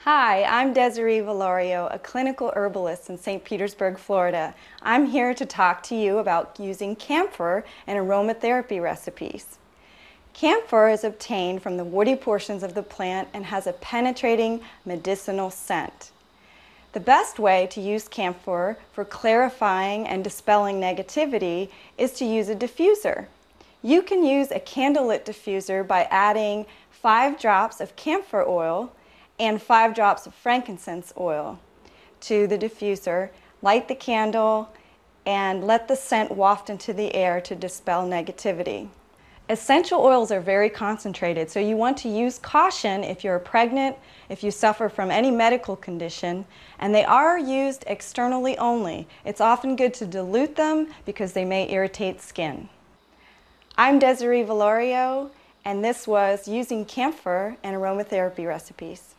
Hi, I'm Desiree Valorio, a clinical herbalist in St. Petersburg, Florida. I'm here to talk to you about using camphor in aromatherapy recipes. Camphor is obtained from the woody portions of the plant and has a penetrating medicinal scent. The best way to use camphor for clarifying and dispelling negativity is to use a diffuser. You can use a candlelit diffuser by adding 5 drops of camphor oil and 5 drops of frankincense oil to the diffuser. Light the candle and let the scent waft into the air to dispel negativity. Essential oils are very concentrated, so you want to use caution if you're pregnant, if you suffer from any medical condition, and they are used externally only. It's often good to dilute them because they may irritate skin. I'm Desiree Valorio, and this was Using Camphor in Aromatherapy Recipes.